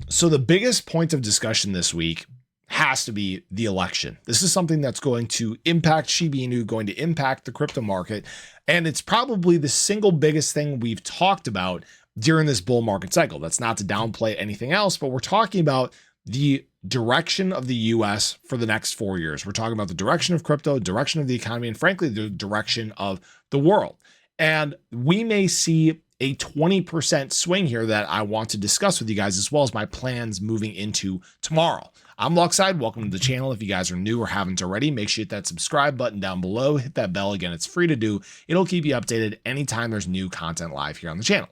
So the biggest point of discussion this week has to be the election. This is something that's going to impact Shiba Inu, going to impact the crypto market. And it's probably the single biggest thing we've talked about during this bull market cycle. That's not to downplay anything else, but we're talking about the direction of the US for the next 4 years. We're talking about the direction of crypto, direction of the economy, and frankly, the direction of the world. And we may see a 20% swing here that I want to discuss with you guys, as well as my plans moving into tomorrow. I'm Luckside. Welcome to the channel. If you guys are new or haven't already, make sure you hit that subscribe button down below. Hit that bell. Again, it's free to do. It'll keep you updated anytime there's new content live here on the channel.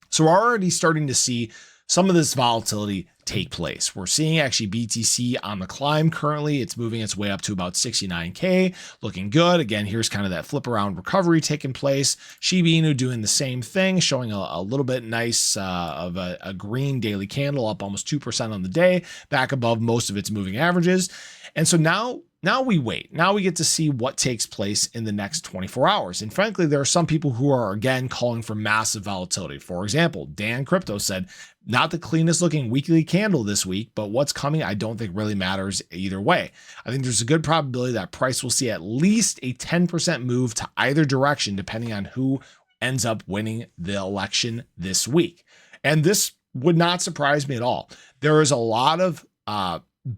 So we're already starting to see some of this volatility take place. We're seeing actually BTC on the climb currently. It's moving its way up to about 69K, looking good. Again, here's kind of that flip around recovery taking place. Shiba Inu doing the same thing, showing a little bit nice of a green daily candle, up almost 2% on the day, back above most of its moving averages. And so now we wait. Now we get to see what takes place in the next 24 hours. And frankly, there are some people who are again calling for massive volatility. For example, Dan Crypto said, not the cleanest looking weekly candle this week, but what's coming, I don't think really matters either way. I think there's a good probability that price will see at least a 10% move to either direction, depending on who ends up winning the election this week. And this would not surprise me at all. There is a lot of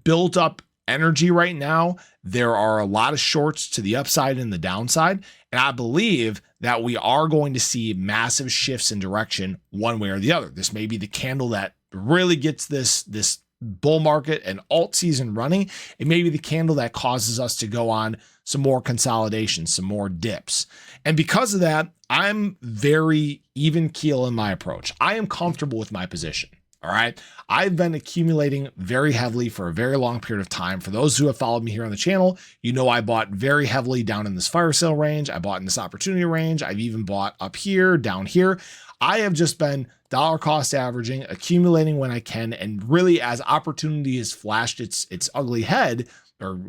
built up energy right now. There are a lot of shorts to the upside and the downside. And I believe that we are going to see massive shifts in direction one way or the other. This may be the candle that really gets this bull market and alt season running. It may be the candle that causes us to go on some more consolidation, some more dips. And because of that, I'm very even keel in my approach. I am comfortable with my position. All right. I've been accumulating very heavily for a very long period of time. For those who have followed me here on the channel, you know I bought very heavily down in this fire sale range. I bought in this opportunity range. I've even bought up here, down here. I have just been dollar cost averaging, accumulating when I can. And really, as opportunity has flashed its ugly head, or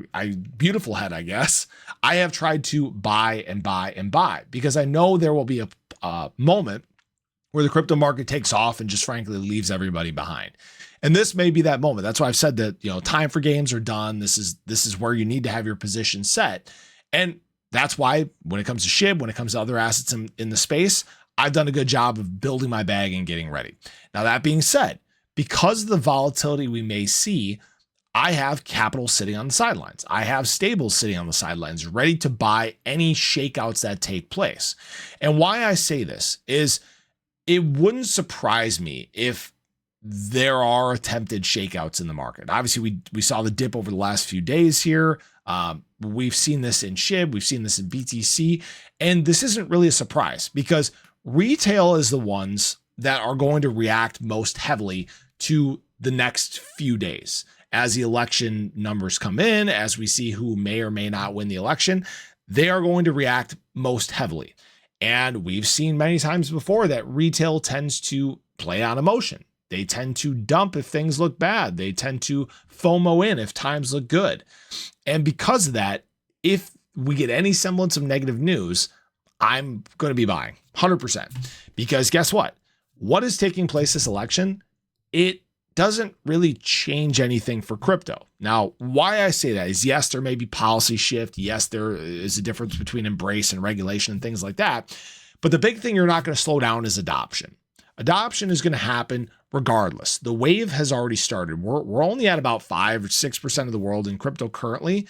beautiful head, I guess, I have tried to buy and buy and buy, because I know there will be a moment where the crypto market takes off and just frankly leaves everybody behind. And this may be that moment. That's why I've said that, time for games are done. This is where you need to have your position set. And that's why when it comes to SHIB, when it comes to other assets in the space, I've done a good job of building my bag and getting ready. Now, that being said, because of the volatility we may see, I have capital sitting on the sidelines. I have stables sitting on the sidelines, ready to buy any shakeouts that take place. And why I say this is, it wouldn't surprise me if there are attempted shakeouts in the market. Obviously, we saw the dip over the last few days here. We've seen this in SHIB. We've seen this in BTC. And this isn't really a surprise, because retail is the ones that are going to react most heavily to the next few days. As the election numbers come in, as we see who may or may not win the election, they are going to react most heavily. And we've seen many times before that retail tends to play on emotion. They tend to dump if things look bad. They tend to FOMO in if times look good. And because of that, if we get any semblance of negative news, I'm going to be buying 100%. Because guess what? What is taking place this election? It doesn't really change anything for crypto. Now, why I say that is, yes, there may be policy shift. Yes, there is a difference between embrace and regulation and things like that. But the big thing you're not going to slow down is adoption. Adoption is going to happen regardless. The wave has already started. We're only at about 5 or 6% of the world in crypto currently,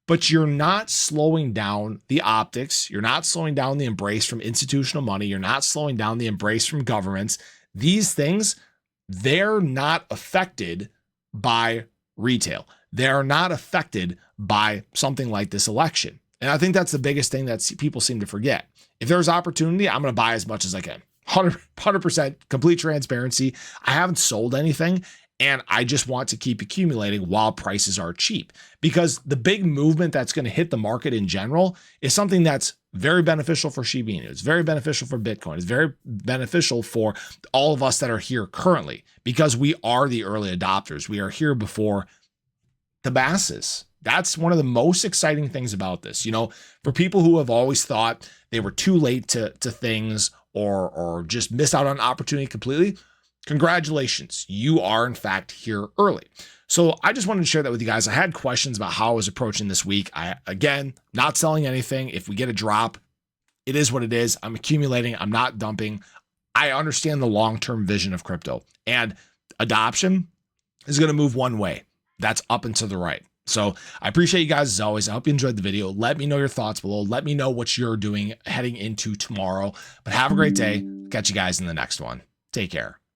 but you're not slowing down the optics. You're not slowing down the embrace from institutional money. You're not slowing down the embrace from governments. These things, they're not affected by retail. They're not affected by something like this election. And I think that's the biggest thing that people seem to forget. If there's opportunity, I'm going to buy as much as I can. 100% complete transparency. I haven't sold anything, and I just want to keep accumulating while prices are cheap, because the big movement that's going to hit the market in general is something that's very beneficial for Shiba Inu. It's very beneficial for Bitcoin. It's very beneficial for all of us that are here currently, because we are the early adopters. We are here before the masses. That's one of the most exciting things about this. For people who have always thought they were too late to things or just missed out on opportunity completely, Congratulations. You are in fact here early. So I just wanted to share that with you guys. I had questions about how I was approaching this week. Again, not selling anything. If we get a drop, it is what it is. I'm accumulating. I'm not dumping. I understand the long-term vision of crypto, and adoption is going to move one way. That's up and to the right. So I appreciate you guys as always. I hope you enjoyed the video. Let me know your thoughts below. Let me know what you're doing heading into tomorrow. But have a great day. Catch you guys in the next one. Take care.